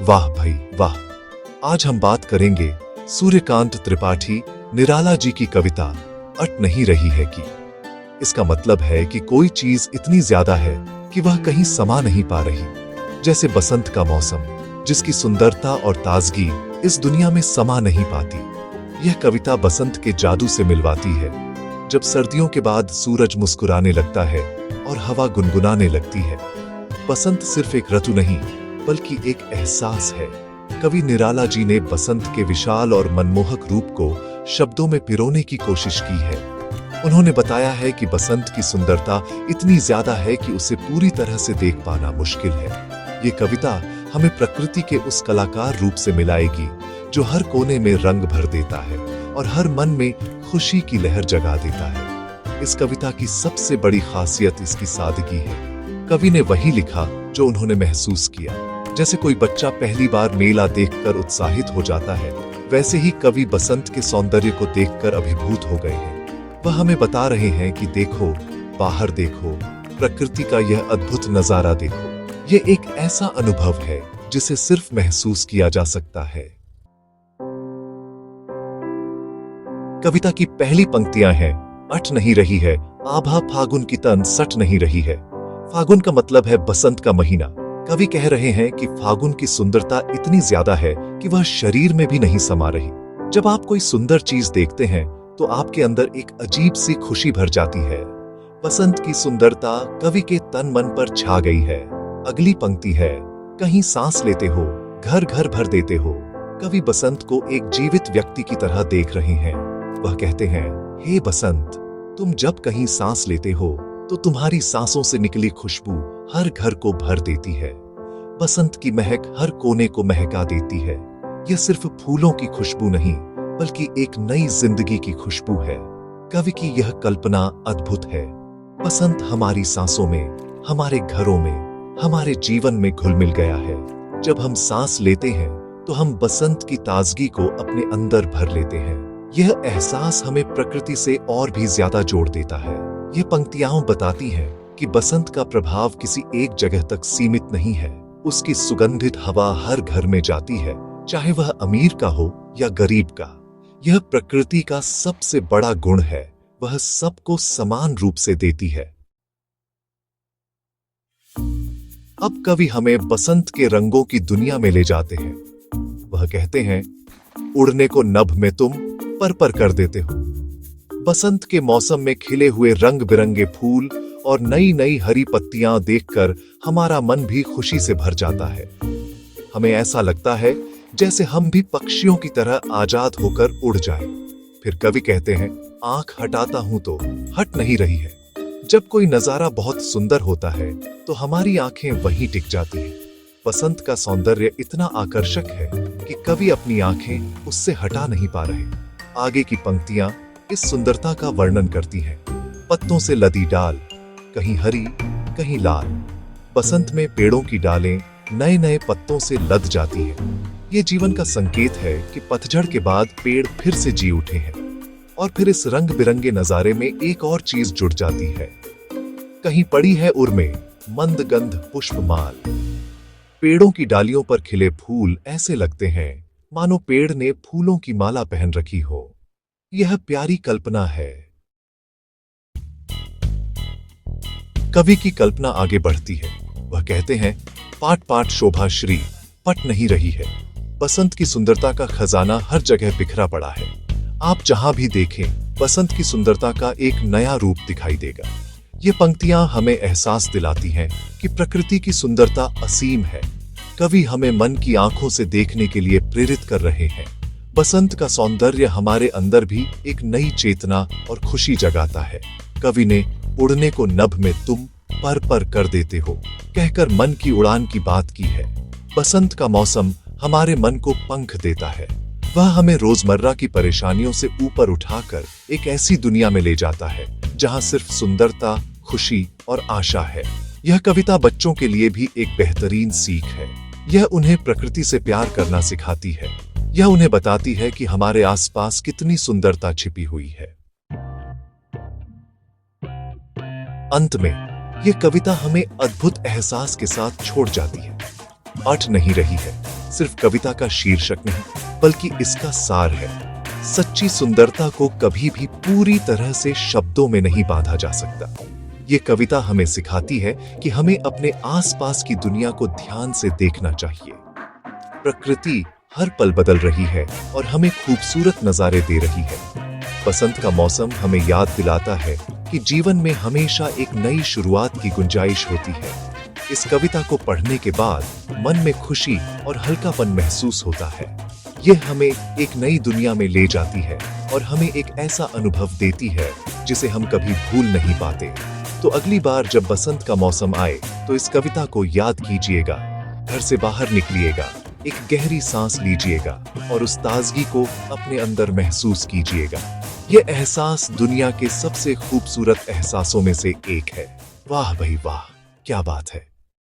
वाह भाई वाह। आज हम बात करेंगे सूर्यकांत त्रिपाठी निराला जी की कविता अट नहीं रही है कि। इसका मतलब है कि कोई चीज इतनी ज्यादा है कि वह कहीं समा नहीं पा रही, जैसे बसंत का मौसम जिसकी सुंदरता और ताजगी इस दुनिया में समा नहीं पाती। यह कविता बसंत के जादू से मिलवाती है, जब सर्दियों के बाद सूरज मुस्कुराने लगता है और हवा गुनगुनाने लगती है। बसंत सिर्फ एक ऋतु नहीं बल्कि एक एहसास है। कवि निराला जी ने बसंत के विशाल और मनमोहक रूप को शब्दों में पिरोने की कोशिश की है। उन्होंने बताया है कि बसंत की सुंदरता इतनी ज्यादा है कि उसे पूरी तरह से देख पाना मुश्किल है। ये कविता हमें प्रकृति के उस कलाकार रूप से मिलाएगी जो हर कोने में रंग भर देता है और हर मन में खुशी की लहर जगा देता है। इस कविता की सबसे बड़ी खासियत इसकी सादगी है। कवि ने वही लिखा जो उन्होंने महसूस किया। जैसे कोई बच्चा पहली बार मेला देखकर उत्साहित हो जाता है, वैसे ही कवि बसंत के सौंदर्य को देखकर अभिभूत हो गए हैं। वह हमें बता रहे हैं कि देखो, बाहर देखो, प्रकृति का यह अद्भुत नजारा देखो। यह एक ऐसा अनुभव है जिसे सिर्फ महसूस किया जा सकता है। कविता की पहली पंक्तियां हैं, अट नहीं रही है आभा फागुन की तन सट नहीं रही है। फागुन का मतलब है बसंत का महीना। कवि कह रहे हैं कि फागुन की सुंदरता इतनी ज्यादा है कि वह शरीर में भी नहीं समा रही। जब आप कोई सुंदर चीज देखते हैं तो आपके अंदर एक अजीब सी खुशी भर जाती है। बसंत की सुंदरता कवि के तन मन पर छा गई है। अगली पंक्ति है, कहीं सांस लेते हो, घर घर भर देते हो। कवि बसंत को एक जीवित व्यक्ति की तरह देख रहे हैं। वह कहते हैं, हे बसंत, तुम जब कहीं सांस लेते हो तो तुम्हारी सांसों से निकली खुशबू हर घर को भर देती है। बसंत की महक हर कोने को महका देती है। यह सिर्फ फूलों की खुशबू नहीं बल्कि एक नई जिंदगी की खुशबू है। कवि की यह कल्पना अद्भुत है। बसंत हमारी सांसों में, हमारे घरों में, हमारे जीवन में घुल मिल गया है। जब हम सांस लेते हैं तो हम बसंत की ताजगी को अपने अंदर भर लेते हैं। यह एहसास हमें प्रकृति से और भी ज्यादा जोड़ देता है। ये पंक्तियां बताती हैं कि बसंत का प्रभाव किसी एक जगह तक सीमित नहीं है। उसकी सुगंधित हवा हर घर में जाती है, चाहे वह अमीर का हो या गरीब का। यह प्रकृति का सबसे बड़ा गुण है, वह सबको समान रूप से देती है। अब कवि हमें बसंत के रंगों की दुनिया में ले जाते हैं। वह कहते हैं, उड़ने को नभ में तुम पर कर देते हो। बसंत के मौसम में खिले हुए रंग बिरंगे फूल और नई नई हरी पत्तियां देखकर हमारा मन भी खुशी से भर जाता है। हमें ऐसा लगता है जैसे हम भी पक्षियों की तरह आजाद होकर उड़ जाएं। फिर कवि कहते हैं, आंख हटाता हूं तो हट नहीं रही है। जब कोई नजारा बहुत सुंदर होता है तो हमारी आंखें वहीं टिक जाती हैं। बसंत का सौंदर्य इतना आकर्षक है कि कवि अपनी आंखें उससे हटा नहीं पा रहे। आगे की पंक्तियां इस सुंदरता का वर्णन करती हैं। पत्तों से लदी डाल, कहीं हरी कहीं लाल। बसंत में पेड़ों की डालें नए नए पत्तों से लद जाती हैं। ये जीवन का संकेत है कि पतझड़ के बाद पेड़ फिर से जी उठे हैं। और फिर इस रंग बिरंगे नजारे में एक और चीज जुड़ जाती है। कहीं पड़ी है उर्मे मंद गंध पुष्पमाल। पेड़ों की डालियों पर खिले फूल ऐसे लगते हैं मानो पेड़ ने फूलों की माला पहन रखी हो। यह प्यारी कल्पना है। कवि की कल्पना आगे बढ़ती है। वह कहते हैं, पाट पाट शोभा श्री पट नहीं रही है। बसंत की सुंदरता का खजाना हर जगह बिखरा पड़ा है। आप जहां भी देखें, बसंत की सुंदरता का एक नया रूप दिखाई देगा। ये पंक्तियां हमें एहसास दिलाती हैं कि प्रकृति की सुंदरता असीम है। कवि हमें मन की आंखों से देखने के लिए प्रेरित कर रहे हैं। बसंत का सौंदर्य हमारे अंदर भी एक नई चेतना और खुशी जगाता है। कवि ने उड़ने को नभ में तुम पर कर देते हो कहकर मन की उड़ान की बात की है। बसंत का मौसम हमारे मन को पंख देता है। वह हमें रोजमर्रा की परेशानियों से ऊपर उठाकर एक ऐसी दुनिया में ले जाता है जहां सिर्फ सुंदरता, खुशी और आशा है। यह कविता बच्चों के लिए भी एक बेहतरीन सीख है। यह उन्हें प्रकृति से प्यार करना सिखाती है। यह उन्हें बताती है कि हमारे आसपास कितनी सुंदरता छिपी हुई है। अंत में यह कविता हमें अद्भुत एहसास के साथ छोड़ जाती है। अट नहीं रही है, सिर्फ कविता का शीर्षक नहीं, बल्कि इसका सार है। सच्ची सुंदरता को कभी भी पूरी तरह से शब्दों में नहीं बांधा जा सकता। ये कविता हमें सिखाती है कि हमें अपने आसपास की दुनिया को ध्यान से देखना चाहिए। प्रकृति हर पल बदल रही है और हमें खूबसूरत नजारे दे रही है। बसंत का मौसम हमें याद दिलाता है कि जीवन में हमेशा एक नई शुरुआत की गुंजाइश होती है। इस कविता को पढ़ने के बाद मन में खुशी और हल्कापन महसूस होता है। ये हमें एक नई दुनिया में ले जाती है और हमें एक ऐसा अनुभव देती है जिसे हम कभी भूल नहीं पाते। तो अगली बार जब बसंत का मौसम आए तो इस कविता को याद कीजिएगा, घर से बाहर निकलिएगा, एक गहरी सांस लीजिएगा और उस ताजगी को अपने अंदर महसूस कीजिएगा। ये एहसास दुनिया के सबसे खूबसूरत एहसासों में से एक है। वाह भाई वाह, क्या बात है।